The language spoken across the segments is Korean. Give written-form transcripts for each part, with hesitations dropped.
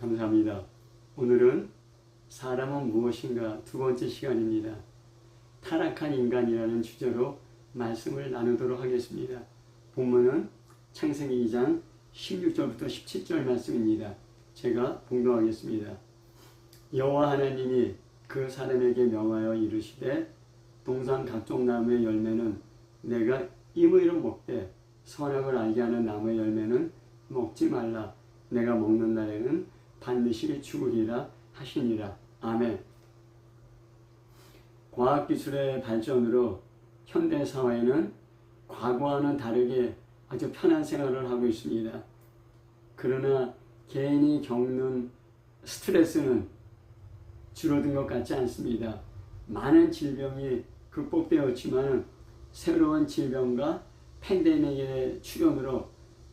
감사합니다. 오늘은 사람은 무엇인가 두 번째 시간입니다. 타락한 인간이라는 주제로 말씀을 나누도록 하겠습니다. 본문은 창세기 2장 16절부터 17절 말씀입니다. 제가 봉독하겠습니다. 여호와 하나님이 그 사람에게 명하여 이르시되 동산 각종 나무의 열매는 내가 임의로 먹되 선악을 알게 하는 나무의 열매는 먹지 말라. 내가 먹는 날에는 반드시 죽으리라 하시니라. 아멘. 과학기술의 발전으로 현대사회는 과거와는 다르게 아주 편한 생활을 하고 있습니다. 그러나 개인이 겪는 스트레스는 줄어든 것 같지 않습니다. 많은 질병이 극복되었지만 새로운 질병과 팬데믹의 출현으로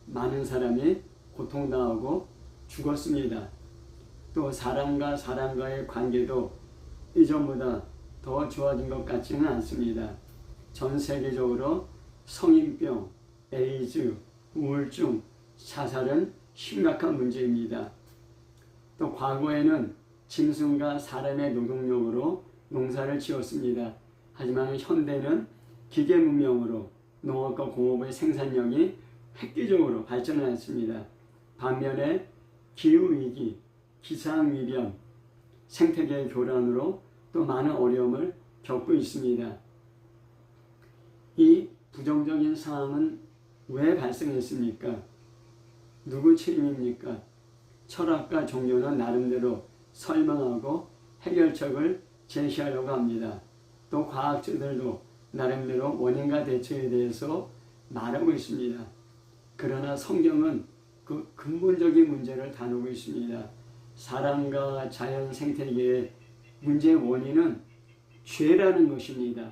많은 사람이 고통당하고 죽었습니다. 또 사람과 사람과의 관계도 이전보다 더 좋아진 것 같지는 않습니다. 전 세계적으로 성인병, 에이즈, 우울증, 자살은 심각한 문제입니다. 또 과거에는 짐승과 사람의 노동력으로 농사를 지었습니다. 하지만 현대는 기계 문명으로 농업과 공업의 생산력이 획기적으로 발전했습니다. 반면에 기후위기, 기상위변, 생태계의 교란으로 또 많은 어려움을 겪고 있습니다. 이 부정적인 상황은 왜 발생했습니까? 누구 책임입니까? 철학과 종교는 나름대로 설명하고 해결책을 제시하려고 합니다. 또 과학자들도 나름대로 원인과 대처에 대해서 말하고 있습니다. 그러나 성경은 그 근본적인 문제를 다루고 있습니다. 사람과 자연 생태계의 문제의 원인은 죄라는 것입니다.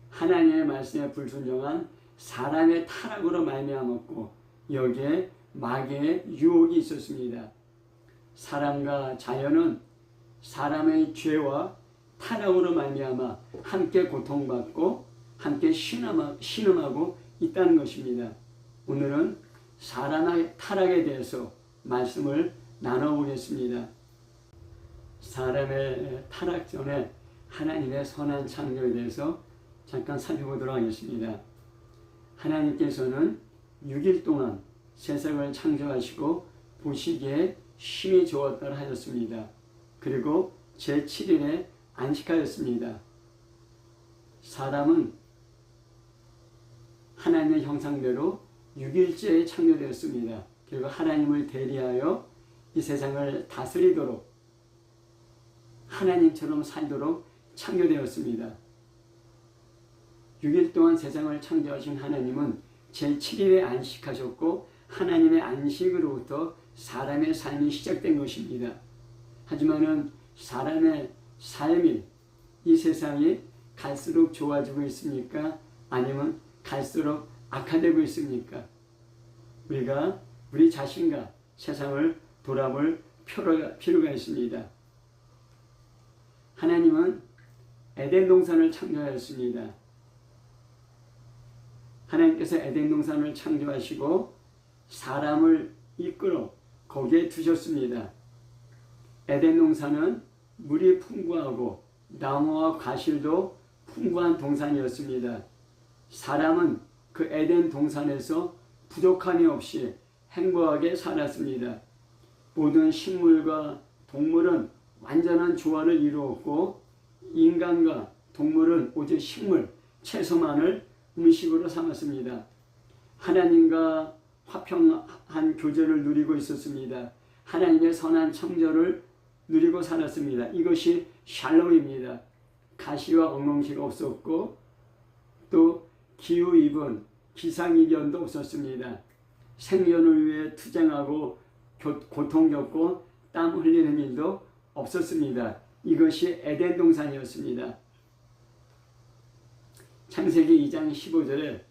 하나님의 말씀에 불순종한 사람의 타락으로 말미암았고 여기에 마귀의 유혹이 있었습니다. 사람과 자연은 사람의 죄와 타락으로 말미암아 함께 고통받고 함께 신음하고 있다는 것입니다. 오늘은 사람의 타락에 대해서 말씀을 나눠보겠습니다. 사람의 타락 전에 하나님의 선한 창조에 대해서 잠깐 살펴보도록 하겠습니다. 하나님께서는 6일 동안 세상을 창조하시고 보시기에 심히 좋았다 하셨습니다. 그리고 제7일에 안식하였습니다. 사람은 하나님의 형상대로 6일째에 창조되었습니다. 그리고 하나님을 대리하여 이 세상을 다스리도록 하나님처럼 살도록 창조되었습니다. 6일 동안 세상을 창조하신 하나님은 제7일에 안식하셨고 하나님의 안식으로부터 사람의 삶이 시작된 것입니다. 하지만은 사람의 삶이 이 세상이 갈수록 좋아지고 있습니까? 아니면 갈수록 악화되고 있습니까? 우리가 우리 자신과 세상을 돌아볼 필요가 있습니다. 하나님은 에덴 동산을 창조하였습니다. 하나님께서 에덴 동산을 창조하시고 사람을 이끌어 거기에 두셨습니다. 에덴 동산은 물이 풍부하고 나무와 과실도 풍부한 동산이었습니다. 사람은 그 에덴 동산에서 부족함이 없이 행복하게 살았습니다. 모든 식물과 동물은 완전한 조화를 이루었고 인간과 동물은 오직 식물, 채소만을 음식으로 삼았습니다. 하나님과 화평한 교제를 누리고 있었습니다. 하나님의 선한 창조를 누리고 살았습니다. 이것이 샬롬입니다. 가시와 엉겅퀴가 없었고 또 기후이변, 기상이변도 없었습니다. 생존을 위해 투쟁하고 고통 겪고 땀 흘리는 일도 없었습니다. 이것이 에덴 동산이었습니다. 창세기 2장 15절에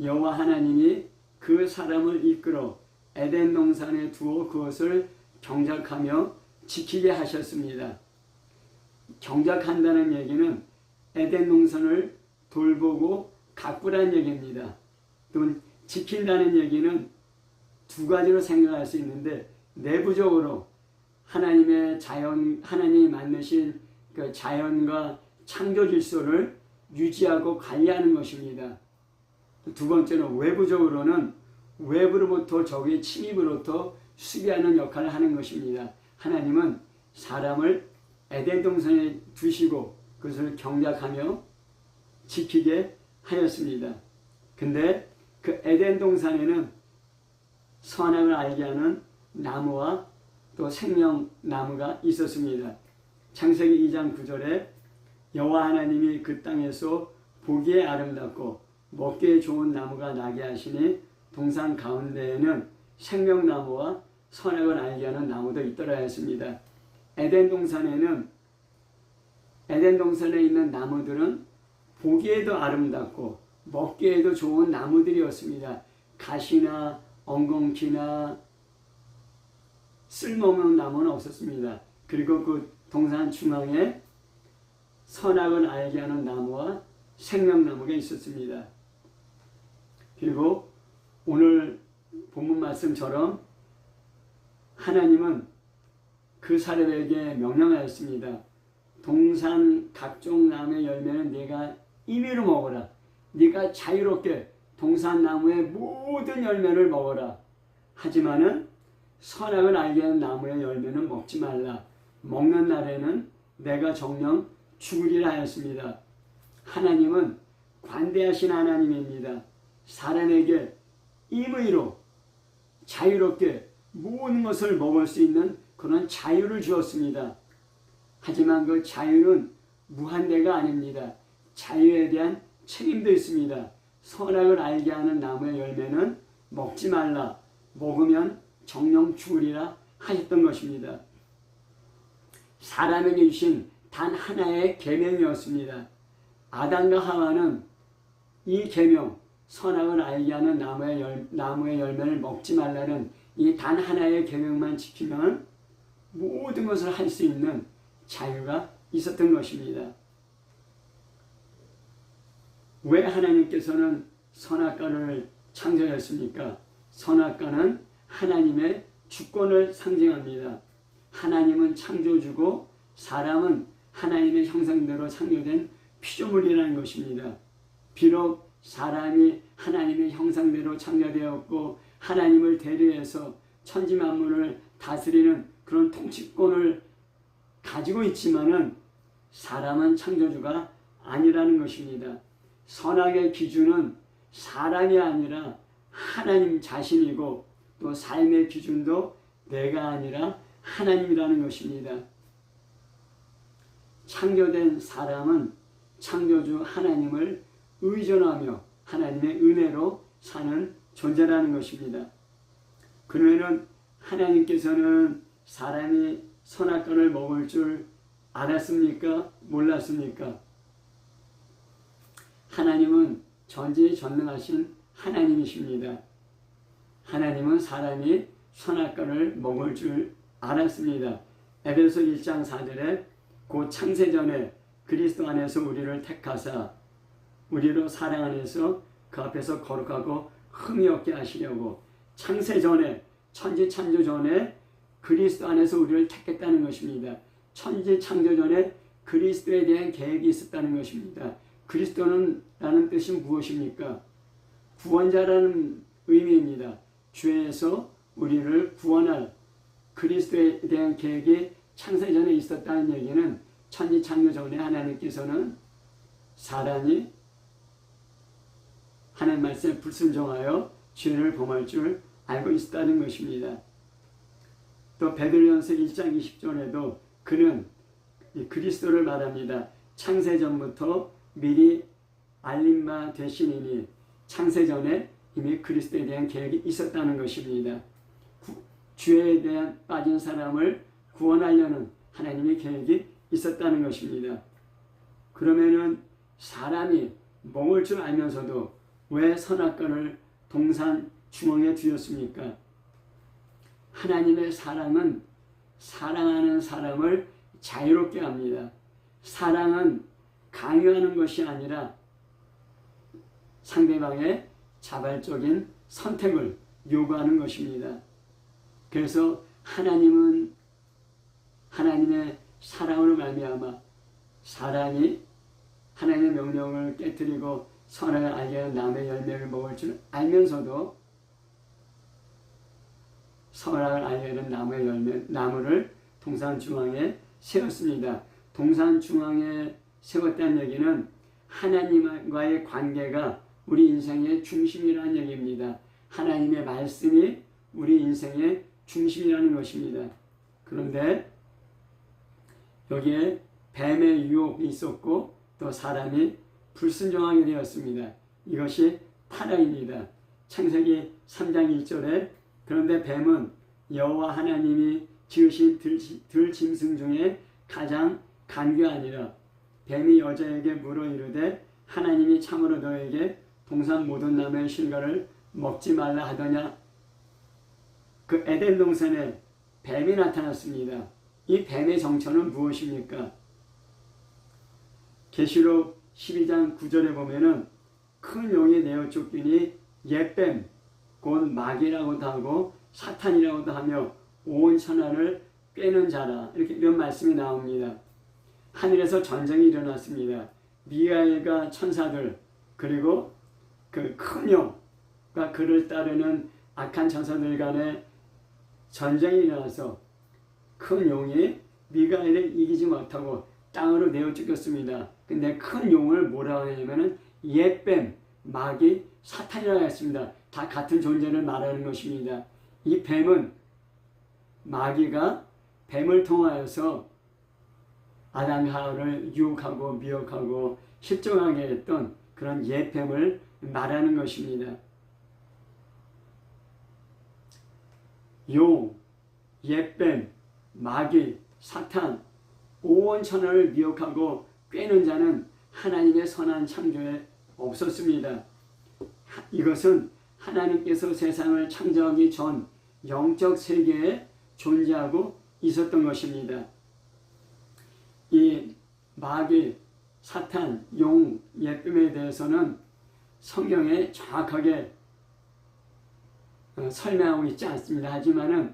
여호와 하나님이 그 사람을 이끌어 에덴 동산에 두어 그것을 경작하며 지키게 하셨습니다. 경작한다는 얘기는 에덴 동산을 돌보고 가꾸라는 얘기입니다. 또 지킨다는 얘기는 두 가지로 생각할 수 있는데 내부적으로 하나님의 하나님이 만드신 그 자연과 창조 질서를 유지하고 관리하는 것입니다. 두 번째는 외부적으로는 외부로부터 적의 침입으로부터 수비하는 역할을 하는 것입니다. 하나님은 사람을 에덴 동산에 두시고 그것을 경작하며 지키게 하였습니다. 근데 그 에덴 동산에는 선악을 알게 하는 나무와 또 생명나무가 있었습니다. 창세기 2장 9절에 여호와 하나님이 그 땅에서 보기에 아름답고 먹기에 좋은 나무가 나게 하시니 동산 가운데에는 생명나무와 선악을 알게 하는 나무도 있더라 했습니다. 에덴 동산에 있는 나무들은 보기에도 아름답고 먹기에도 좋은 나무들이었습니다. 가시나 엉겅퀴나 쓸모없는 나무는 없었습니다. 그리고 그 동산 중앙에 선악을 알게 하는 나무와 생명나무가 있었습니다. 그리고 오늘 본문 말씀처럼 하나님은 그 사람에게 명령하였습니다. 동산 각종 나무의 열매는 네가 임의로 먹어라. 네가 자유롭게 동산 나무의 모든 열매를 먹어라. 하지만은 선악을 알게 하는 나무의 열매는 먹지 말라. 먹는 날에는 내가 정령 죽으리라 하였습니다. 하나님은 관대하신 하나님입니다. 사람에게 임의로 자유롭게 모든 것을 먹을 수 있는 그런 자유를 주었습니다. 하지만 그 자유는 무한대가 아닙니다. 자유에 대한 책임도 있습니다. 선악을 알게 하는 나무의 열매는 먹지 말라. 먹으면 정령 죽으리라 하셨던 것입니다. 사람에게 주신 단 하나의 계명이었습니다. 아담과 하와는 이 계명, 선악을 알게 하는 나무의 열매를 먹지 말라는 이 단 하나의 계명만 지키면 모든 것을 할 수 있는 자유가 있었던 것입니다. 왜 하나님께서는 선악과를 창조하셨습니까? 선악과는 하나님의 주권을 상징합니다. 하나님은 창조주고 사람은 하나님의 형상대로 창조된 피조물이라는 것입니다. 비록 사람이 하나님의 형상대로 창조되었고 하나님을 대리해서 천지만물을 다스리는 그런 통치권을 가지고 있지만은 사람은 창조주가 아니라는 것입니다. 선악의 기준은 사람이 아니라 하나님 자신이고 또 삶의 기준도 내가 아니라 하나님이라는 것입니다. 창조된 사람은 창조주 하나님을 의존하며 하나님의 은혜로 사는 존재라는 것입니다. 그러면 하나님께서는 사람이 선악과를 먹을 줄 알았습니까? 몰랐습니까? 하나님은 전지전능하신 하나님이십니다. 하나님은 사람이 선악과를 먹을 줄 알았습니다. 에베소 1장 4절에 곧 창세전에 그리스도 안에서 우리를 택하사 우리로 사랑 안에서 그 앞에서 거룩하고 흠이 없게 하시려고 창세전에 천지창조전에 그리스도 안에서 우리를 택했다는 것입니다. 천지창조전에 그리스도에 대한 계획이 있었다는 것입니다. 그리스도는 라는 뜻이 무엇입니까? 구원자라는 의미입니다. 죄에서 우리를 구원할 그리스도에 대한 계획이 창세전에 있었다는 얘기는 천지창조전에 하나님께서는 사람이 하나님 말씀에 불순종하여 죄를 범할 줄 알고 있었다는 것입니다. 또 베드로전서 1장 20절에도 그는 그리스도를 말합니다. 창세전부터 미리 알림 바 되시니니 창세전에 이미 그리스도에 대한 계획이 있었다는 것입니다. 죄에 대한 빠진 사람을 구원하려는 하나님의 계획이 있었다는 것입니다. 그러면은 사람이 먹을 줄 알면서도 왜 선악과를 동산 중앙에 두었습니까? 하나님의 사랑은 사랑하는 사람을 자유롭게 합니다. 사랑은 강요하는 것이 아니라 상대방의 자발적인 선택을 요구하는 것입니다. 그래서 하나님은 하나님의 사랑으로 말미암아 사람이 하나님의 명령을 깨뜨리고 선악을 알게 하는 나무의 열매를 먹을 줄 알면서도 선악을 알게 하는 나무를 동산 중앙에 세웠습니다. 동산 중앙에 세웠다는 얘기는 하나님과의 관계가 우리 인생의 중심이라는 얘기입니다. 하나님의 말씀이 우리 인생의 중심이라는 것입니다. 그런데 여기에 뱀의 유혹이 있었고 또 사람이 불순종하게 되었습니다. 이것이 타락입니다. 창세기 3장 1절에 그런데 뱀은 여호와 하나님이 지으신 들짐승 중에 가장 간교하니라. 뱀이 여자에게 물어 이르되 하나님이 참으로 너에게 동산 모든 나무의 실과를 먹지 말라 하더냐. 그 에덴 동산에 뱀이 나타났습니다. 이 뱀의 정체는 무엇입니까? 계시록 12장 9절에 보면은 큰 용이 내어 쫓기니 옛뱀 곧 마귀라고도 하고 사탄이라고도 하며 온 천하를 꿰는 자라. 이런 말씀이 나옵니다. 하늘에서 전쟁이 일어났습니다. 미가엘과 천사들 그리고 그 큰 용과 그를 따르는 악한 천사들 간에 전쟁이 일어나서 큰 용이 미가엘을 이기지 못하고 땅으로 내어 쫓겼습니다. 근데 큰 용을 뭐라고 하냐면은 옛뱀, 마귀, 사탄이라고 했습니다. 다 같은 존재를 말하는 것입니다. 이 뱀은 마귀가 뱀을 통하여서 아담과 하와를 유혹하고 미혹하고 실종하게 했던 그런 옛뱀을 말하는 것입니다. 용, 옛뱀, 마귀, 사탄, 온 천하를 미혹하고 꿰는 자는 하나님의 선한 창조에 없었습니다. 이것은 하나님께서 세상을 창조하기 전 영적 세계에 존재하고 있었던 것입니다. 이 마귀, 사탄, 용, 옛뱀에 대해서는 성경에 정확하게 설명하고 있지 않습니다. 하지만은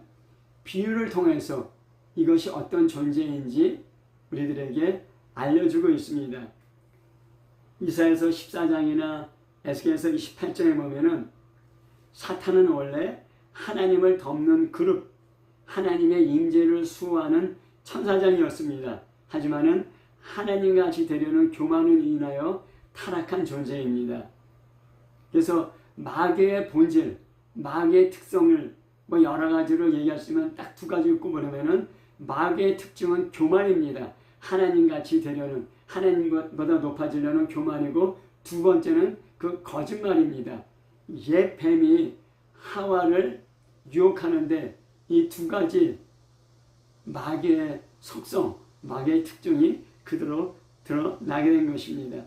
비유를 통해서 이것이 어떤 존재인지 우리들에게 알려주고 있습니다. 이사야서 14장이나 에스겔서 28장에 보면은 사탄은 원래 하나님을 덮는 그룹, 하나님의 임재를 수호하는 천사장이었습니다. 하지만은 하나님같이 되려는 교만을 인하여 타락한 존재입니다. 그래서 마귀의 본질, 마귀의 특성을 여러 가지로 얘기하시면 딱 두 가지를 꼽으려면은 마귀의 특징은 교만입니다. 하나님같이 되려는, 하나님보다 높아지려는 교만이고, 두 번째는 그 거짓말입니다. 옛 뱀이 하와를 유혹하는데 이 두 가지 마귀의 속성, 마귀의 특징이 그대로 드러나게 된 것입니다.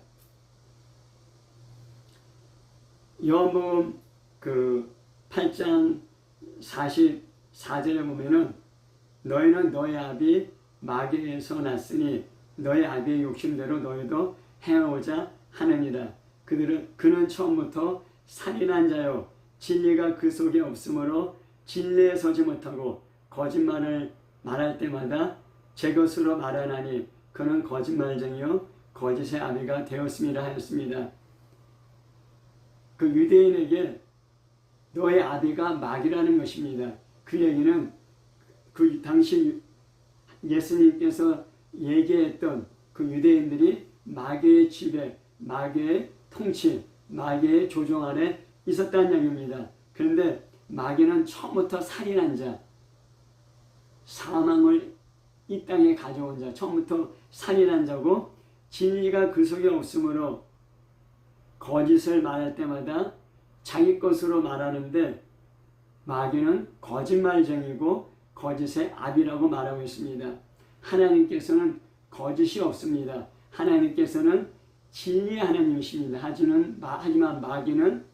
요한복음 8장 44절에 보면은 너희는 너희 아비 마귀에서 났으니 너희 아비의 욕심대로 너희도 행하고자 하느니라. 그는 처음부터 살인한 자요 진리가 그 속에 없으므로 진리에 서지 못하고 거짓말을 말할 때마다 제 것으로 말하나니 그는 거짓말쟁이요 거짓의 아비가 되었음이라 하였습니다. 그 유대인에게 너의 아비가 마귀라는 것입니다. 그 얘기는 그 당시 예수님께서 얘기했던 그 유대인들이 마귀의 지배, 마귀의 통치, 마귀의 조종 아래 있었다는 얘기입니다. 그런데 마귀는 처음부터 살인한 자, 사망을 이 땅에 가져온 자, 처음부터 살인한 자고 진리가 그 속에 없으므로 거짓을 말할 때마다 자기 것으로 말하는데 마귀는 거짓말쟁이고 거짓의 아비라고 말하고 있습니다. 하나님께서는 거짓이 없습니다. 하나님께서는 진리의 하나님이십니다. 하지만 마귀는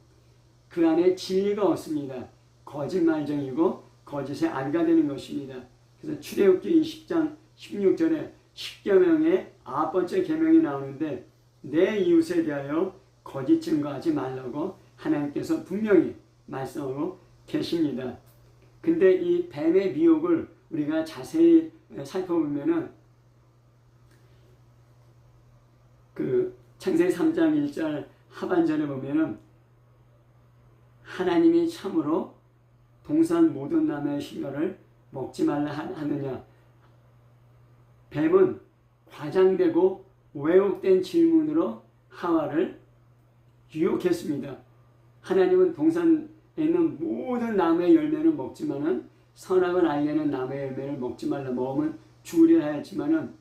그 안에 진리가 없습니다. 거짓말쟁이고 거짓의 아비가 되는 것입니다. 그래서 출애굽기 20장 16절에 10계명의 9번째 계명이 나오는데 내 이웃에 대하여 거짓 증거하지 말라고 하나님께서 분명히 말씀하고 계십니다. 근데 이 뱀의 미혹을 우리가 자세히 살펴보면은 그 창세기 3장 1절 하반절에 보면은 하나님이 참으로 동산 모든 나무의 실과를 먹지 말라 하느냐. 뱀은 과장되고 왜곡된 질문으로 하와를 유혹했습니다. 하나님은 동산에 있는 모든 나무의 열매를 먹지만은 선악을 알게 하는 나무의 열매를 먹지 말라. 먹으면 죽으리라 하였지만은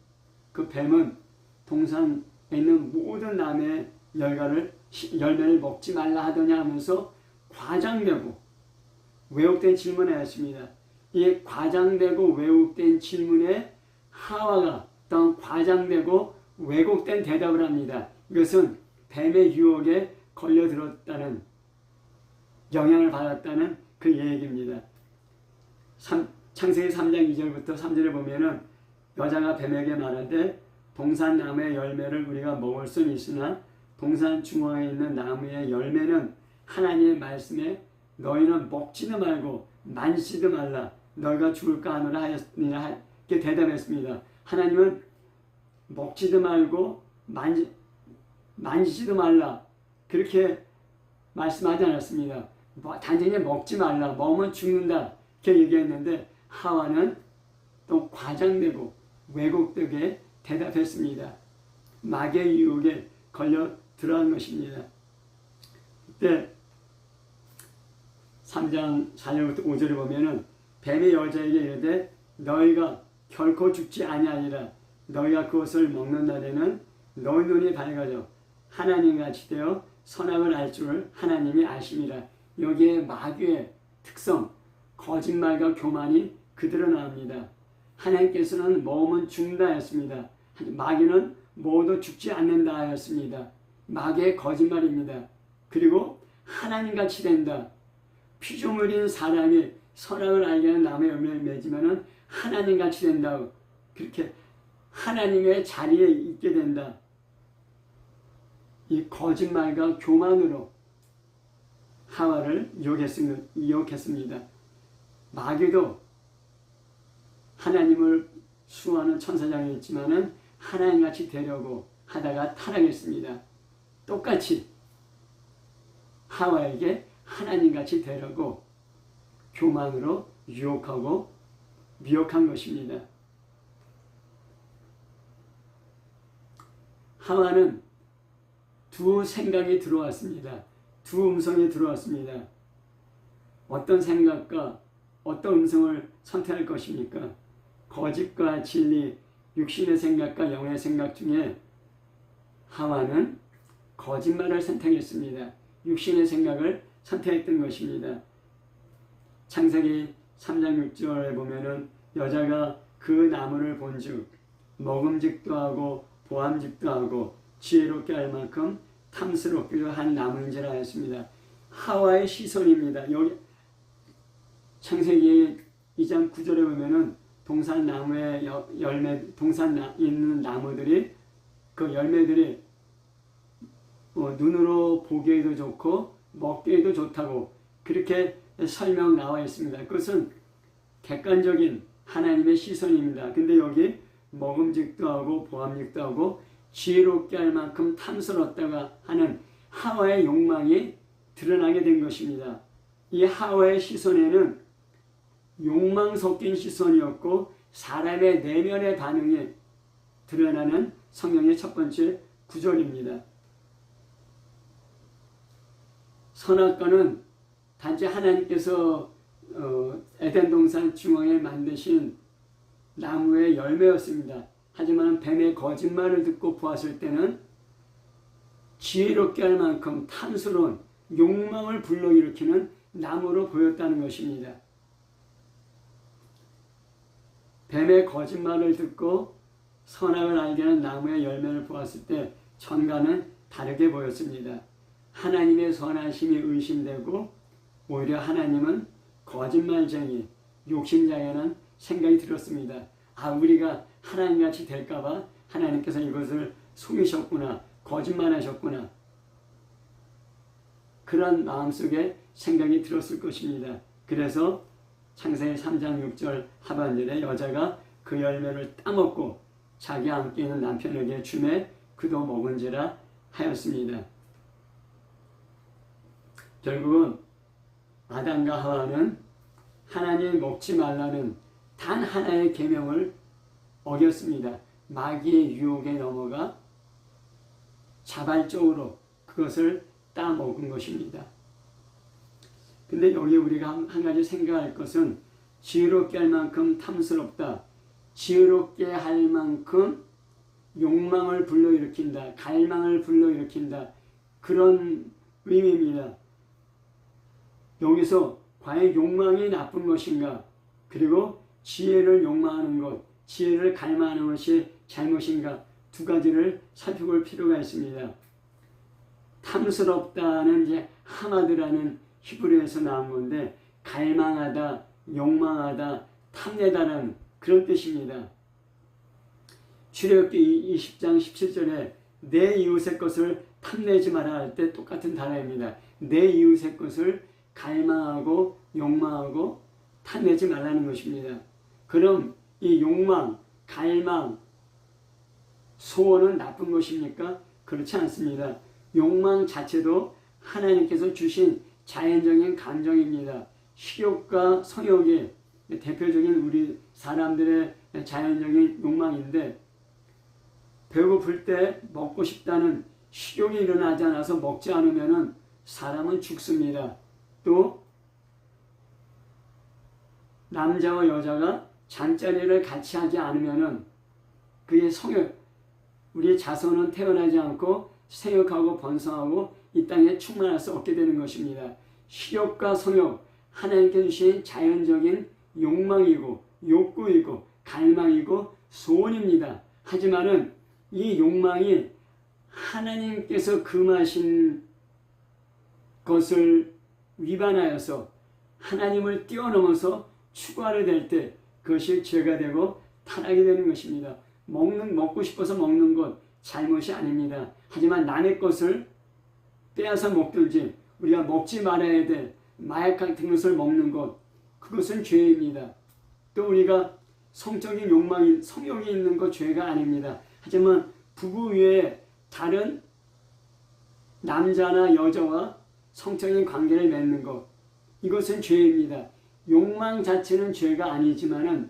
그 뱀은 동산에 있는 모든 나무의 열매를 먹지 말라 하더냐 하면서 과장되고 왜곡된 질문을 하였습니다. 이 과장되고 왜곡된 질문에 하와가 또 과장되고 왜곡된 대답을 합니다. 이것은 뱀의 유혹에 걸려들었다는, 영향을 받았다는 그 얘기입니다. 창세기 3장 2절부터 3절에 보면은 여자가 뱀에게 말하되 동산 나무의 열매를 우리가 먹을 수는 있으나 동산 중앙에 있는 나무의 열매는 하나님의 말씀에 너희는 먹지도 말고 만지지도 말라 너희가 죽을까 하노라 하였느니라 이렇게 대답했습니다. 하나님은 먹지도 말고 만지지도 말라 그렇게 말씀하지 않았습니다. 단순히 먹지 말라, 먹으면 죽는다 이렇게 얘기했는데 하와는 또 과장되고 왜곡되게 대답했습니다. 마귀의 유혹에 걸려 들어간 것입니다. 그때 3장 4절부터 5절에 보면은 뱀이 여자에게 이르되 너희가 결코 죽지 아니하니라 너희가 그것을 먹는 날에는 너희 눈이 밝아져 하나님같이 되어 선악을 알 줄 하나님이 아심이라. 여기에 마귀의 특성, 거짓말과 교만이 그대로 나옵니다. 하나님께서는 먹으면 죽는다 하였습니다. 마귀는 먹어도 죽지 않는다 하였습니다. 마귀의 거짓말입니다. 그리고 하나님같이 된다. 피조물인 사람이 선악을 알게 하는 나무의 열매를 맺으면 하나님같이 된다고, 그렇게 하나님의 자리에 있게 된다. 이 거짓말과 교만으로 하와를 유혹했습니다. 마귀도 하나님을 수호하는 천사장이었지만은 하나님같이 되려고 하다가 타락했습니다. 똑같이 하와에게 하나님같이 되려고 교만으로 유혹하고 미혹한 것입니다. 하와는 두 생각이 들어왔습니다. 두 음성이 들어왔습니다. 어떤 생각과 어떤 음성을 선택할 것입니까? 거짓과 진리, 육신의 생각과 영의 생각 중에 하와는 거짓말을 선택했습니다. 육신의 생각을 선택했던 것입니다. 창세기 3장 6절에 보면은 여자가 그 나무를 본즉 먹음직도 하고 보암직도 하고 지혜롭게 할 만큼 탐스럽기도 한 나무인지라 하였습니다. 하와의 시선입니다. 여기 창세기 2장 9절에 보면은 동산 나무의 열매, 동산 있는 나무들이 그 열매들이 눈으로 보기에도 좋고 먹기에도 좋다고 그렇게 설명 나와 있습니다. 그것은 객관적인 하나님의 시선입니다. 근데 여기 먹음직도 하고 보암직도 하고 지혜롭게 할 만큼 탐스럽다가 하는 하와의 욕망이 드러나게 된 것입니다. 이 하와의 시선에는 욕망 섞인 시선이었고 사람의 내면의 반응이 드러나는 성경의 첫 번째 구절입니다. 선악과는 단지 하나님께서 에덴 동산 중앙에 만드신 나무의 열매였습니다. 하지만 뱀의 거짓말을 듣고 보았을 때는 지혜롭게 할 만큼 탐스러운 욕망을 불러일으키는 나무로 보였다는 것입니다. 뱀의 거짓말을 듣고 선악을 알게 하는 나무의 열매를 보았을 때 전과는 다르게 보였습니다. 하나님의 선하심이 의심되고 오히려 하나님은 거짓말쟁이, 욕심장애라는 생각이 들었습니다. 우리가 하나님같이 될까봐 하나님께서 이것을 속이셨구나, 거짓말하셨구나. 그런 마음속에 생각이 들었을 것입니다. 그래서 창세기 3장 6절 하반절에 여자가 그 열매를 따먹고 자기 함께 있는 남편에게 주매 그도 먹은지라 하였습니다. 결국은 아담과 하와는 하나님 먹지 말라는 단 하나의 계명을 어겼습니다. 마귀의 유혹에 넘어가 자발적으로 그것을 따먹은 것입니다. 근데 여기 우리가 한 가지 생각할 것은 지혜롭게 할 만큼 탐스럽다. 지혜롭게 할 만큼 욕망을 불러일으킨다. 갈망을 불러일으킨다. 그런 의미입니다. 여기서 과연 욕망이 나쁜 것인가? 그리고 지혜를 욕망하는 것, 지혜를 갈망하는 것이 잘못인가? 두 가지를 살펴볼 필요가 있습니다. 탐스럽다는 이제 하마드라는 히브리어에서 나온 건데 갈망하다, 욕망하다, 탐내다는 그런 뜻입니다. 출애굽기 20장 17절에 내 이웃의 것을 탐내지 마라 할 때 똑같은 단어입니다. 내 이웃의 것을 갈망하고 욕망하고 탐내지 말라는 것입니다. 그럼 이 욕망, 갈망, 소원은 나쁜 것입니까? 그렇지 않습니다. 욕망 자체도 하나님께서 주신 자연적인 감정입니다. 식욕과 성욕이 대표적인 우리 사람들의 자연적인 욕망인데 배고플 때 먹고 싶다는 식욕이 일어나지 않아서 먹지 않으면 사람은 죽습니다. 또 남자와 여자가 잠자리를 같이 하지 않으면 그의 성욕, 우리의 자손은 태어나지 않고 생육하고 번성하고 이 땅에 충만할 수 없게 되는 것입니다. 식욕과 성욕, 하나님께 주신 자연적인 욕망이고 욕구이고 갈망이고 소원입니다. 하지만은 이 욕망이 하나님께서 금하신 것을 위반하여서 하나님을 뛰어넘어서 추구하려 될 때 그것이 죄가 되고 타락이 되는 것입니다. 먹고 싶어서 먹는 것 잘못이 아닙니다. 하지만 남의 것을 빼앗아 먹든지 우리가 먹지 말아야 될 마약 같은 것을 먹는 것 그것은 죄입니다. 또 우리가 성적인 욕망이 성욕이 있는 것 죄가 아닙니다. 하지만 부부 외에 다른 남자나 여자와 성적인 관계를 맺는 것 이것은 죄입니다. 욕망 자체는 죄가 아니지만은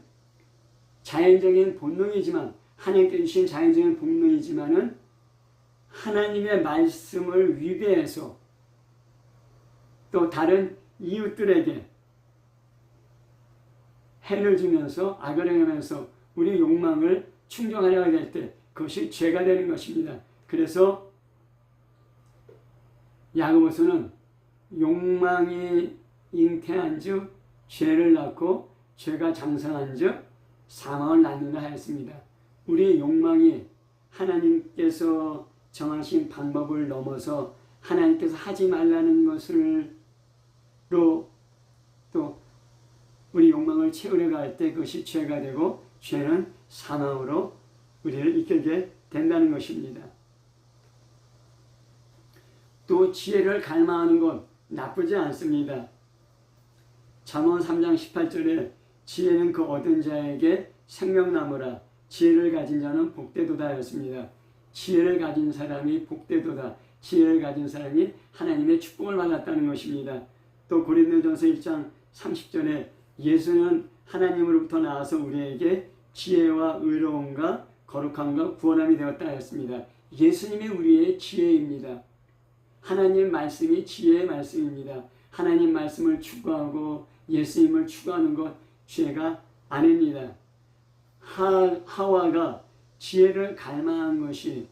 자연적인 본능이지만 하나님께 주신 자연적인 본능이지만은 하나님의 말씀을 위배해서 또 다른 이웃들에게 해를 주면서 악을 행하면서 우리 욕망을 충족하려고 할 때 그것이 죄가 되는 것입니다. 그래서 야고보서는 욕망이 잉태한 즉 죄를 낳고 죄가 장성한 즉 사망을 낳는다 하였습니다. 우리의 욕망이 하나님께서 정하신 방법을 넘어서 하나님께서 하지 말라는 것으로 또 우리 욕망을 채우려고 할 때 그것이 죄가 되고 죄는 사망으로 우리를 이끌게 된다는 것입니다. 또 지혜를 갈망하는 것 나쁘지 않습니다. 잠언 3장 18절에 지혜는 그 얻은 자에게 생명나무라 지혜를 가진 자는 복되도다 하였습니다. 지혜를 가진 사람이 복되도다. 지혜를 가진 사람이 하나님의 축복을 받았다는 것입니다. 또 고린도전서 1장 30절에 예수는 하나님으로부터 나와서 우리에게 지혜와 의로움과 거룩함과 구원함이 되었다 하였습니다. 예수님이 우리의 지혜입니다. 하나님 말씀이 지혜의 말씀입니다. 하나님 말씀을 추구하고 예수님을 추구하는 것 죄가 아닙니다. 하와가 지혜를 갈망한 것이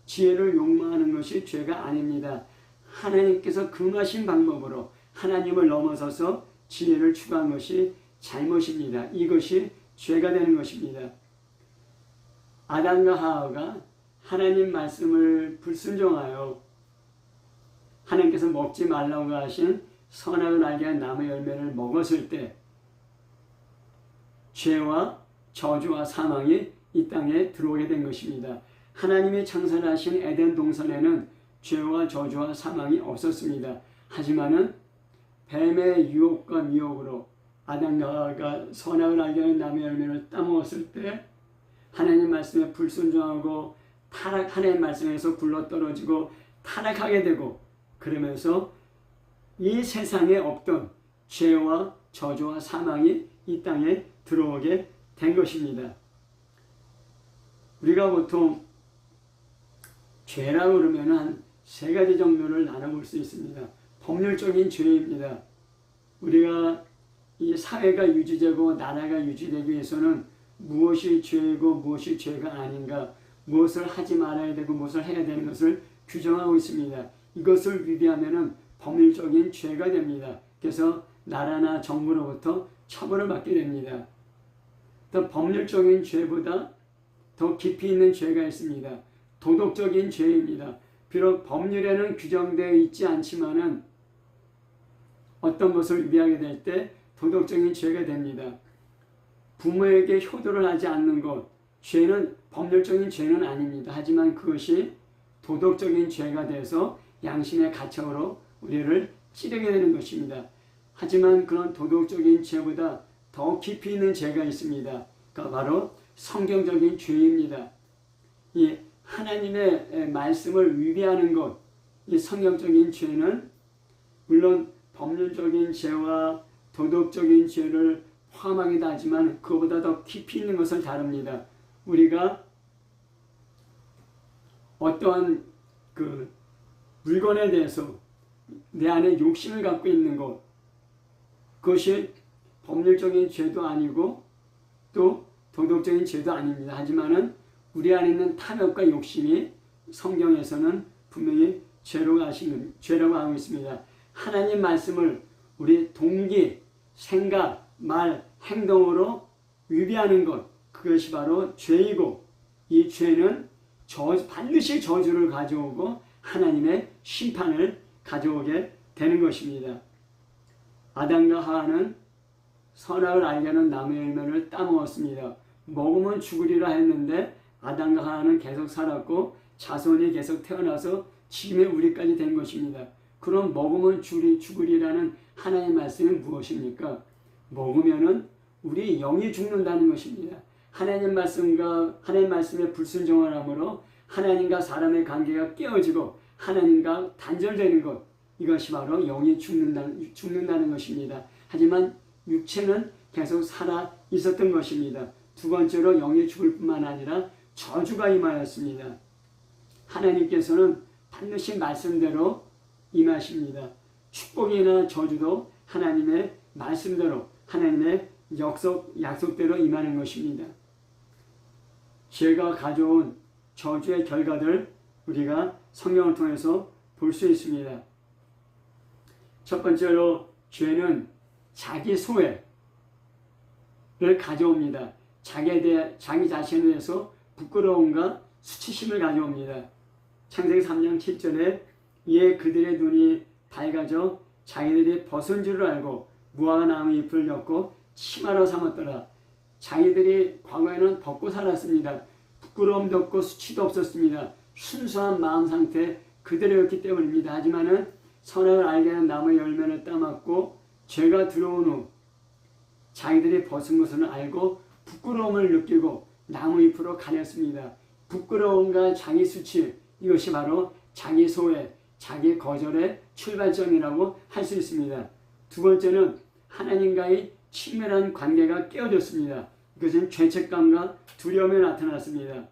지혜를 욕망하는 것이 죄가 아닙니다. 하나님께서 금하신 방법으로 하나님을 넘어서서 지혜를 추구한 것이 잘못입니다. 이것이 죄가 되는 것입니다. 아담과 하와가 하나님 말씀을 불순종하여 하나님께서 먹지 말라고 하신 선악을 알게 한 나무 열매를 먹었을 때 죄와 저주와 사망이 이 땅에 들어오게 된 것입니다. 하나님이 창설하신 에덴 동산에는 죄와 저주와 사망이 없었습니다. 하지만은 뱀의 유혹과 미혹으로 아담과 하와가 선악을 알게 하는 나무의 열매를 따먹었을 때 하나님 말씀에 불순종하고 하나님 말씀에서 굴러떨어지고 타락하게 되고, 그러면서 이 세상에 없던 죄와 저주와 사망이 이 땅에 들어오게 된 것입니다. 우리가 보통 죄라고 그러면 한 세 가지 정도를 나눠볼 수 있습니다. 법률적인 죄입니다. 우리가 이 사회가 유지되고 나라가 유지되기 위해서는 무엇이 죄이고 무엇이 죄가 아닌가, 무엇을 하지 말아야 되고 무엇을 해야 되는 것을 규정하고 있습니다. 이것을 위배하면 법률적인 죄가 됩니다. 그래서 나라나 정부로부터 처벌을 받게 됩니다. 또 법률적인 죄보다 더 깊이 있는 죄가 있습니다. 도덕적인 죄입니다. 비록 법률에는 규정되어 있지 않지만은 어떤 것을 위배하게 될 때 도덕적인 죄가 됩니다. 부모에게 효도를 하지 않는 것, 죄는 법률적인 죄는 아닙니다. 하지만 그것이 도덕적인 죄가 돼서 양심의 가책으로 우리를 찌르게 되는 것입니다. 하지만 그런 도덕적인 죄보다 더 깊이 있는 죄가 있습니다. 그러니까 바로 성경적인 죄입니다. 이 하나님의 말씀을 위배하는 것, 이 성경적인 죄는 물론 법률적인 죄와 도덕적인 죄를 포함하기도 하지만 그보다 더 깊이 있는 것을 다룹니다. 우리가 어떠한 그 물건에 대해서 내 안에 욕심을 갖고 있는 것, 그것이 법률적인 죄도 아니고 또 도덕적인 죄도 아닙니다. 하지만은 우리 안에 있는 탐욕과 욕심이 성경에서는 분명히 죄라고 하고 있습니다. 하나님 말씀을 우리 동기, 생각, 말, 행동으로 위배하는 것, 그것이 바로 죄이고, 이 죄는 반드시 저주를 가져오고 하나님의 심판을 가져오게 되는 것입니다. 아담과 하와는 선악을 알게 하는 나무의 열매를 따먹었습니다. 먹으면 죽으리라 했는데 아담과 하와는 계속 살았고 자손이 계속 태어나서 지금의 우리까지 된 것입니다. 그럼 먹으면 죽으리라는 하나님의 말씀이 무엇입니까? 먹으면은 우리 영이 죽는다는 것입니다. 하나님 말씀에 불순종을 함으로 하나님과 사람의 관계가 깨어지고 하나님과 단절되는 것, 이것이 바로 영이 죽는다는 것입니다. 하지만 육체는 계속 살아 있었던 것입니다. 두 번째로 영이 죽을 뿐만 아니라 저주가 임하였습니다. 하나님께서는 반드시 말씀대로 임하십니다. 축복이나 저주도 하나님의 말씀대로, 하나님의 약속대로 임하는 것입니다. 죄가 가져온 저주의 결과들 우리가 성경을 통해서 볼 수 있습니다. 첫 번째로 죄는 자기 소외를 가져옵니다. 자기 자신에 대해서 부끄러움과 수치심을 가져옵니다. 창세기 3장 7절에 이에 그들의 눈이 밝아져 자기들이 벗은 줄을 알고 무화과 나무 잎을 엮고 치마로 삼았더라. 자기들이 과거에는 벗고 살았습니다. 부끄러움도 없고 수치도 없었습니다. 순수한 마음 상태 그대로였기 때문입니다. 하지만은 선악을 알게 하는 나무의 열매를 따먹고 죄가 들어온 후 자기들이 벗은 것을 알고 부끄러움을 느끼고 나무 잎으로 가렸습니다. 부끄러움과 자기 수치, 이것이 바로 자기 소외, 자기 거절의 출발점이라고 할 수 있습니다. 두 번째는 하나님과의 친밀한 관계가 깨어졌습니다. 이것은 죄책감과 두려움이 나타났습니다.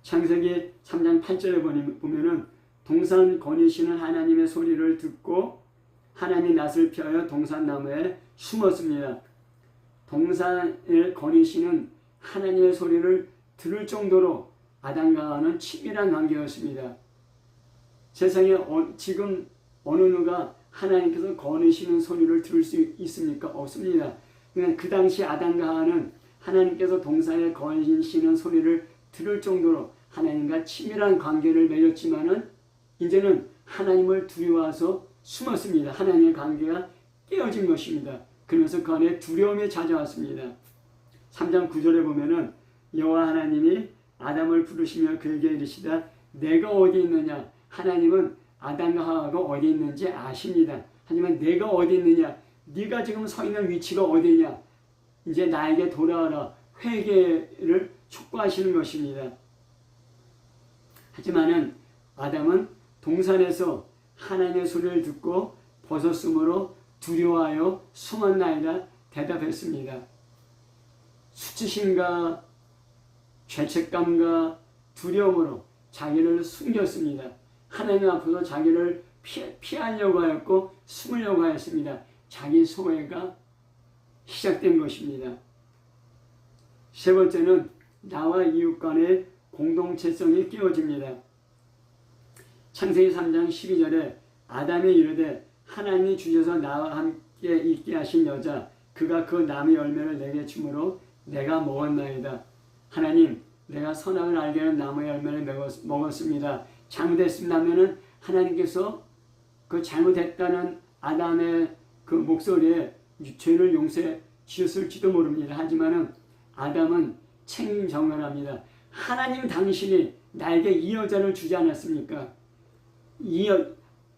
창세기 3장 8절에 보면은 동산 거니시는 하나님의 소리를 듣고 하나님이 낯을 피하여 동산나무에 숨었습니다. 동산을 거니시는 하나님의 소리를 들을 정도로 아담과 하와는 친밀한 관계였습니다. 세상에 지금 어느 누가 하나님께서 거니시는 소리를 들을 수 있습니까? 없습니다. 그 당시 아담과 하와는 하나님께서 동산에 거니시는 소리를 들을 정도로 하나님과 친밀한 관계를 맺었지만은 이제는 하나님을 두려워해서 숨었습니다. 하나님의 관계가 깨어진 것입니다. 그러면서 그 안에 두려움이 찾아왔습니다. 3장 9절에 보면은 여호와 하나님이 아담을 부르시며 그에게 이르시다 내가 어디 있느냐. 하나님은 아담과 하와가 어디 있는지 아십니다. 하지만 내가 어디 있느냐, 네가 지금 서 있는 위치가 어디냐? 이제 나에게 돌아와라. 회개를 촉구하시는 것입니다. 하지만은 아담은 동산에서 하나님의 소리를 듣고 벗었으므로 두려워하여 숨었나이다 대답했습니다. 수치심과 죄책감과 두려움으로 자기를 숨겼습니다. 하나님 앞에서 자기를 피하려고 하였고 숨으려고 하였습니다. 자기 소외가 시작된 것입니다. 세 번째는 나와 이웃 간의 공동체성이 깨어집니다. 창세기 3장 12절에 아담이 이르되 하나님이 주셔서 나와 함께 있게 하신 여자 그가 그 나무 열매를 내게 주므로 내가 먹었나이다. 하나님 내가 선악을 알게 하는 나무의 열매를 먹었습니다. 잘못했습니다면은 하나님께서 그 잘못했다는 아담의 그 목소리에 죄를 용서해 주셨을지도 모릅니다. 하지만은 아담은 책임 정언합니다. 하나님 당신이 나에게 이 여자를 주지 않았습니까?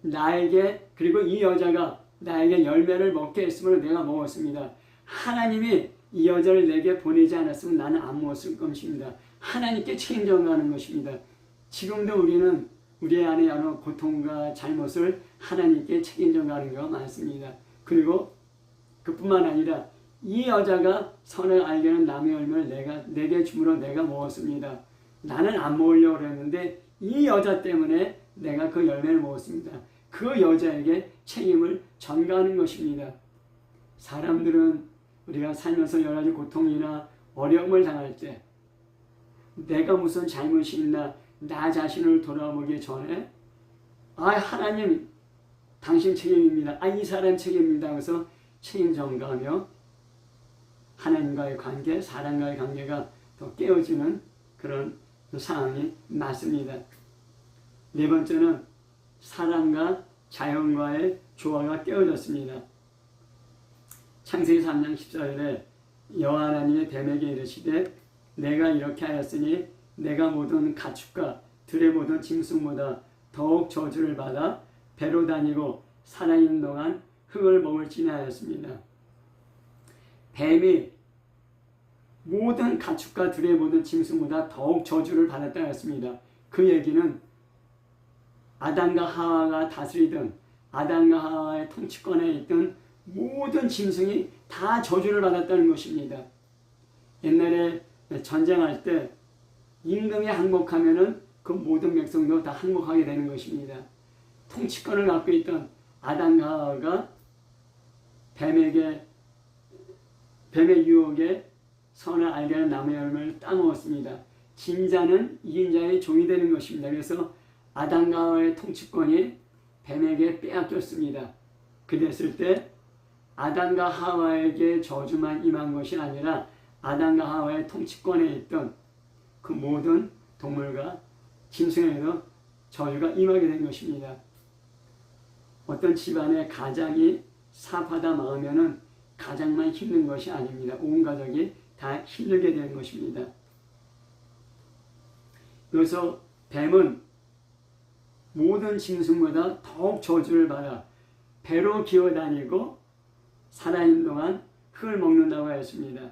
나에게 그리고 이 여자가 나에게 열매를 먹게 했으므로 내가 먹었습니다. 하나님이 이 여자를 내게 보내지 않았으면 나는 안 먹었을 것입니다. 하나님께 책임 전가하는 것입니다. 지금도 우리는 우리 안에 여러 고통과 잘못을 하나님께 책임 전가하는 경우가 많습니다. 그리고 그뿐만 아니라 이 여자가 선을 알게 하는 나무의 열매를 내게 주므로 내가 먹었습니다. 나는 안 먹으려고 했는데 이 여자 때문에 내가 그 열매를 먹었습니다. 그 여자에게 책임을 전가하는 것입니다. 사람들은 우리가 살면서 여러 가지 고통이나 어려움을 당할 때 내가 무슨 잘못이 있나 나 자신을 돌아보기 전에 하나님 당신 책임입니다. 이 사람 책임입니다. 그래서 책임 전가하며 하나님과의 관계, 사람과의 관계가 더 깨어지는 그런 상황이 맞습니다. 네 번째는 사람과 자연과의 조화가 깨어졌습니다. 창세기 3장 14절에 여호와 하나님의 뱀에게 이르시되 내가 이렇게 하였으니 내가 모든 가축과 들의 모든 짐승보다 더욱 저주를 받아 배로 다니고 살아있는 동안 흙을 먹을지니 하였습니다. 뱀이 모든 가축과 들의 모든 짐승보다 더욱 저주를 받았다 했습니다. 그 얘기는 아담과 하와가 다스리던 아담과 하와의 통치권에 있던 모든 짐승이 다 저주를 받았다는 것입니다. 옛날에 전쟁할 때 임금이 항복하면은 그 모든 백성도 다 항복하게 되는 것입니다. 통치권을 갖고 있던 아담과 하와가 뱀의 유혹에 선을 알게 하는 나무의 열매를 따먹었습니다. 진 자는 이긴 자의 종이 되는 것입니다. 그래서 아담과 하와의 통치권이 뱀에게 빼앗겼습니다. 그랬을 때 아담과 하와에게 저주만 임한 것이 아니라 아담과 하와의 통치권에 있던 그 모든 동물과 짐승에게도 저주가 임하게 된 것입니다. 어떤 집안의 가장이 사업하다 망하면은 가장만 힘든 것이 아닙니다. 온 가족이 다 힘들게 되는 것입니다. 그래서 뱀은 모든 짐승보다 더욱 저주를 받아 배로 기어다니고 살아있는 동안 흙을 먹는다고 하였습니다.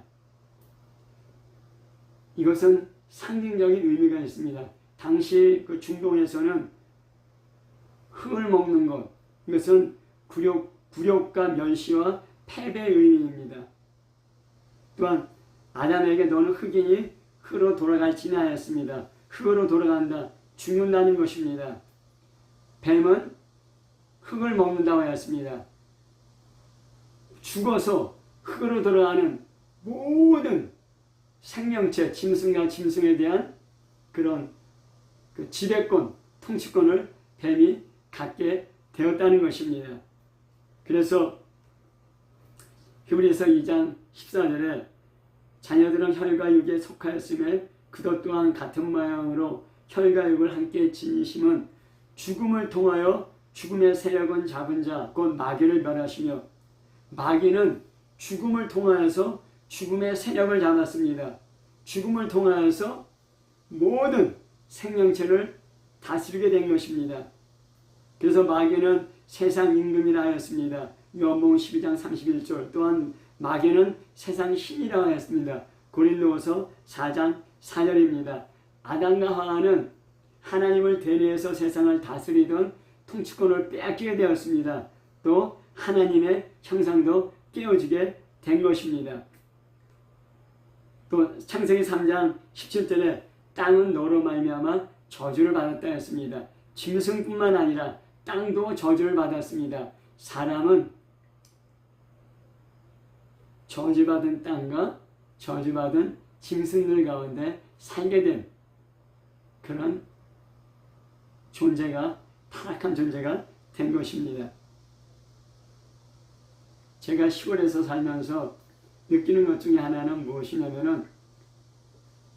이것은 상징적인 의미가 있습니다. 당시 그 중동에서는 흙을 먹는 것, 이것은 굴욕과 멸시와 패배의 의미입니다. 또한 아담에게 너는 흙이니 흙으로 돌아갈지니 하였습니다. 흙으로 돌아간다, 죽는다는 것입니다. 뱀은 흙을 먹는다고 하였습니다. 죽어서 흙으로 돌아가는 모든 생명체, 짐승과 짐승에 대한 그런 그 지배권, 통치권을 뱀이 갖게 되었다는 것입니다. 그래서 히브리서 2장 14절에 자녀들은 혈과 육에 속하였음에 그것 또한 같은 모양으로 혈과 육을 함께 지니심은 죽음을 통하여 죽음의 세력은 잡은 자, 곧 마귀를 멸하시며 마귀는 죽음을 통하여서 죽음의 세력을 잡았습니다. 죽음을 통하여서 모든 생명체를 다스리게 된 것입니다. 그래서 마귀는 세상 임금이라 하였습니다. 요한복음 12장 31절, 또한 마귀는 세상 신이라고 했습니다. 고린도후서 4장 4절입니다. 아담과 하와는 하나님을 대리해서 세상을 다스리던 통치권을 빼앗기게 되었습니다. 또 하나님의 형상도 깨어지게 된 것입니다. 또 창세기 3장 17절에 땅은 너로 말미암아 저주를 받았다 했습니다. 짐승뿐만 아니라 땅도 저주를 받았습니다. 사람은 저주받은 땅과 저주받은 짐승들 가운데 살게 된 그런 존재가, 타락한 존재가 된 것입니다. 제가 시골에서 살면서 느끼는 것 중에 하나는 무엇이냐면은,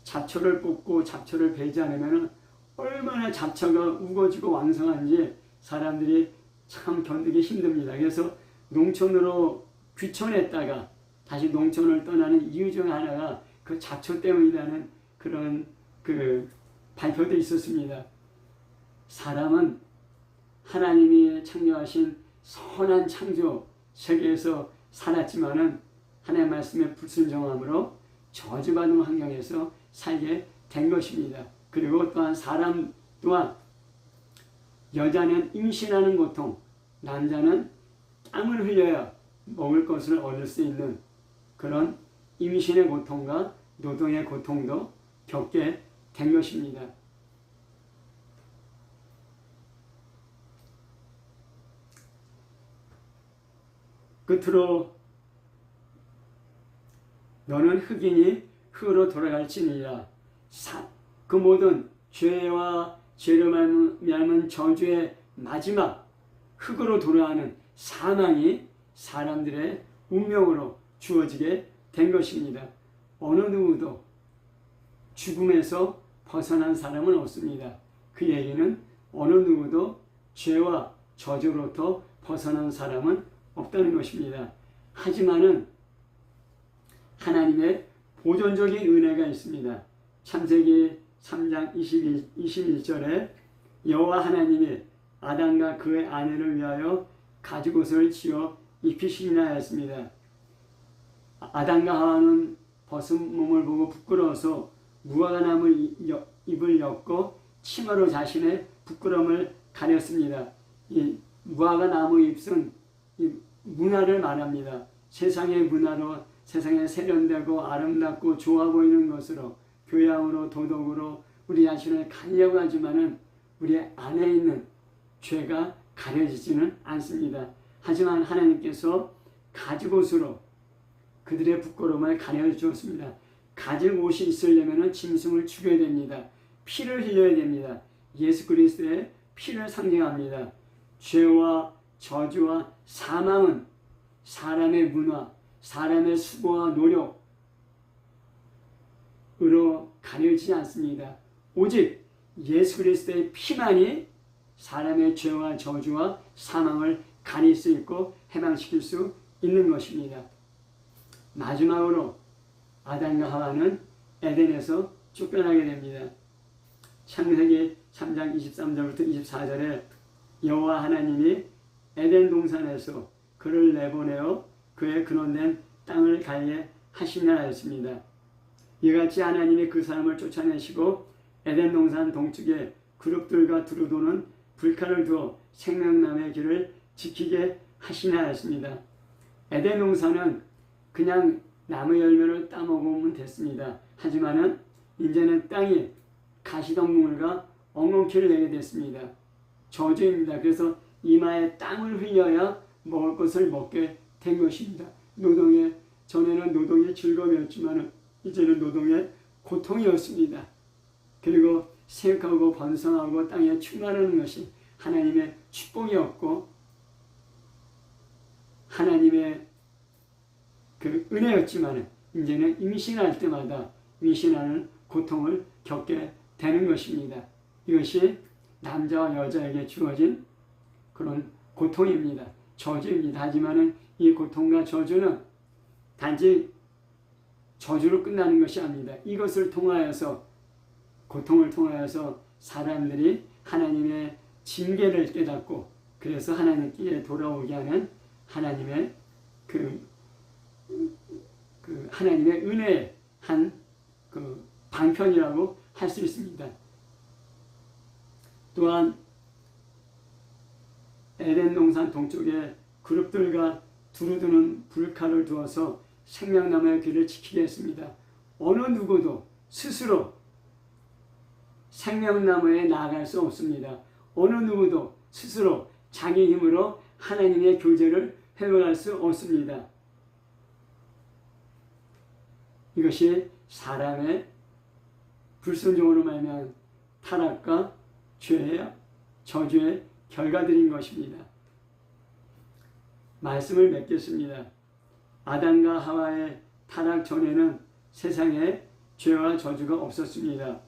잡초를 뽑고 잡초를 베지 않으면은 얼마나 잡초가 우거지고 왕성한지 사람들이 참 견디기 힘듭니다. 그래서 농촌으로 귀촌했다가 다시 농촌을 떠나는 이유 중 하나가 그 잡초 때문이라는 그런 발표도 있었습니다. 사람은 하나님이 창조하신 선한 창조 세계에서 살았지만은 하나님의 말씀에 불순종함으로 저주받은 환경에서 살게 된 것입니다. 그리고 또한 사람 또한 여자는 임신하는 고통, 남자는 땀을 흘려야 먹을 것을 얻을 수 있는 그런 임신의 고통과 노동의 고통도 겪게 된 것입니다. 끝으로 너는 흙이니 흙으로 돌아갈지니라. 그 모든 죄와 죄로 말미암은 저주의 마지막 흙으로 돌아가는 사망이 사람들의 운명으로 주어지게 된 것입니다. 어느 누구도 죽음에서 벗어난 사람은 없습니다. 그 얘기는 어느 누구도 죄와 저주로부터 벗어난 사람은 없다는 것입니다. 하지만은 하나님의 보존적인 은혜가 있습니다. 창세기 3장 21절에 여호와 하나님이 아담과 그의 아내를 위하여 가죽옷을 지어 입히시니라 했습니다. 아담과 하와는 벗은 몸을 보고 부끄러워서 무화과나무 잎을 엮고 치마로 자신의 부끄러움을 가렸습니다. 이 무화과나무 잎은 이 문화를 말합니다. 세상의 문화로, 세상에 세련되고 아름답고 좋아 보이는 것으로, 교양으로, 도덕으로 우리 자신을 가리려고 하지만은 우리 안에 있는 죄가 가려지지는 않습니다. 하지만 하나님께서 가죽옷으로 그들의 부끄러움을 가려주었습니다. 가죽옷이 있으려면 짐승을 죽여야 됩니다. 피를 흘려야 됩니다. 예수 그리스도의 피를 상징합니다. 죄와 저주와 사망은 사람의 문화, 사람의 수고와 노력으로 가려지지 않습니다. 오직 예수 그리스도의 피만이 사람의 죄와 저주와 사망을 가릴 수 있고 해방시킬 수 있는 것입니다. 마지막으로 아담과 하와는 에덴에서 쫓겨나게 됩니다. 창세기 3장 23절부터 24절에 여호와 하나님이 에덴 동산에서 그를 내보내어 그의 근원된 땅을 갈게 하시니라 했습니다. 이같이 하나님이 그 사람을 쫓아내시고 에덴 동산 동쪽에 그룹들과 두루도는 불칼을 두어 생명나무의 길을 지키게 하시니라 했습니다. 에덴 동산은 그냥 나무 열매를 따먹으면 됐습니다. 하지만은 이제는 땅이 가시덤불과 엉겅퀴를 내게 됐습니다. 저주입니다. 그래서 이마에 땀을 흘려야 먹을 것을 먹게 된 것입니다. 전에는 노동의 즐거움이었지만 이제는 노동의 고통이었습니다. 그리고 생육하고 번성하고 땅에 충만하는 것이 하나님의 축복이었고 하나님의 그 은혜였지만 이제는 임신할 때마다 임신하는 고통을 겪게 되는 것입니다. 이것이 남자와 여자에게 주어진 그런 고통입니다. 저주입니다. 하지만 이 고통과 저주는 단지 저주로 끝나는 것이 아닙니다. 이것을 통하여서, 고통을 통하여서 사람들이 하나님의 징계를 깨닫고 그래서 하나님께 돌아오게 하는 하나님의 하나님의 은혜의 한 방편이라고 할 수 있습니다. 또한 에덴 동산 동쪽에 그룹들과 두루두는 불칼을 두어서 생명나무의 길을 지키게 했습니다. 어느 누구도 스스로 생명나무에 나아갈 수 없습니다. 어느 누구도 스스로 자기 힘으로 하나님의 교제를 회복할 수 없습니다. 이것이 사람의 불순종으로 말미암은 타락과 죄의 저주의 결과들인 것입니다. 말씀을 맺겠습니다. 아담과 하와의 타락 전에는 세상에 죄와 저주가 없었습니다.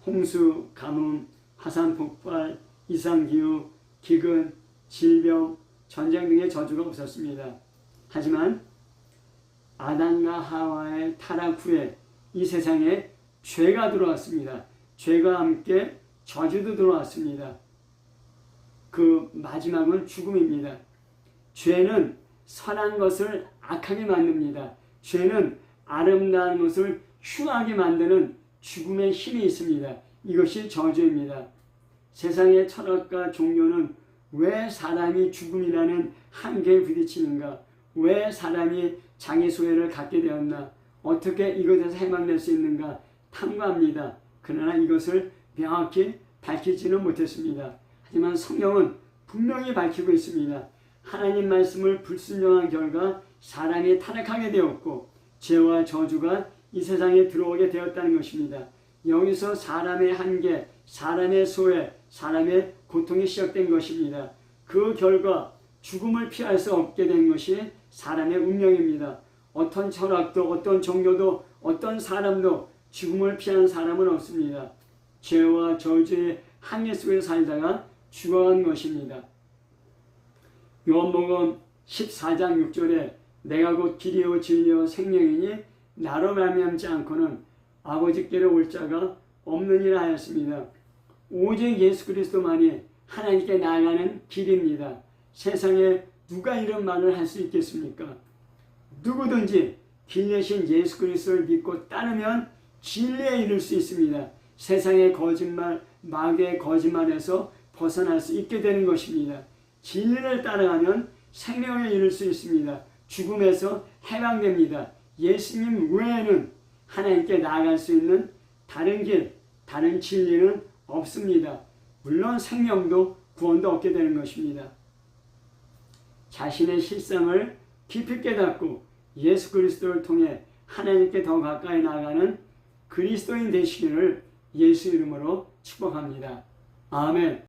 홍수, 가뭄, 화산 폭발, 이상기후, 기근, 질병, 전쟁 등의 저주가 없었습니다. 하지만 아담과 하와의 타락 후에 이 세상에 죄가 들어왔습니다. 죄가 함께 저주도 들어왔습니다. 그 마지막은 죽음입니다. 죄는 선한 것을 악하게 만듭니다. 죄는 아름다운 것을 흉하게 만드는 죽음의 힘이 있습니다. 이것이 저주입니다. 세상의 철학과 종교는 왜 사람이 죽음이라는 한계에 부딪히는가? 왜 사람이 자기 소외를 갖게 되었나? 어떻게 이것에서 해방될 수 있는가? 탐구합니다. 그러나 이것을 명확히 밝히지는 못했습니다. 하지만 성경은 분명히 밝히고 있습니다. 하나님 말씀을 불순종한 결과 사람이 타락하게 되었고 죄와 저주가 이 세상에 들어오게 되었다는 것입니다. 여기서 사람의 한계, 사람의 소외, 사람의 고통이 시작된 것입니다. 그 결과 죽음을 피할 수 없게 된 것이 사람의 운명입니다. 어떤 철학도 어떤 종교도 어떤 사람도 죽음을 피한 사람은 없습니다. 죄와 저주의 한계 속에 살다가 죽어간 것입니다. 요한복음 14장 6절에 내가 곧 길이요 진리요 생명이니 나로 말미암지 않고는 아버지께로 올 자가 없느니라 하였습니다. 오직 예수 그리스도만이 하나님께 나아가는 길입니다. 세상에 누가 이런 말을 할 수 있겠습니까? 누구든지 길 대신 예수 그리스도를 믿고 따르면 진리에 이를 수 있습니다. 세상의 거짓말, 마귀의 거짓말에서 벗어날 수 있게 되는 것입니다. 진리를 따라가면 생명에 이를 수 있습니다. 죽음에서 해방됩니다. 예수님 외에는 하나님께 나아갈 수 있는 다른 길, 다른 진리는 없습니다. 물론 생명도 구원도 얻게 되는 것입니다. 자신의 실상을 깊이 깨닫고 예수 그리스도를 통해 하나님께 더 가까이 나아가는 그리스도인 되시기를 예수 이름으로 축복합니다. 아멘.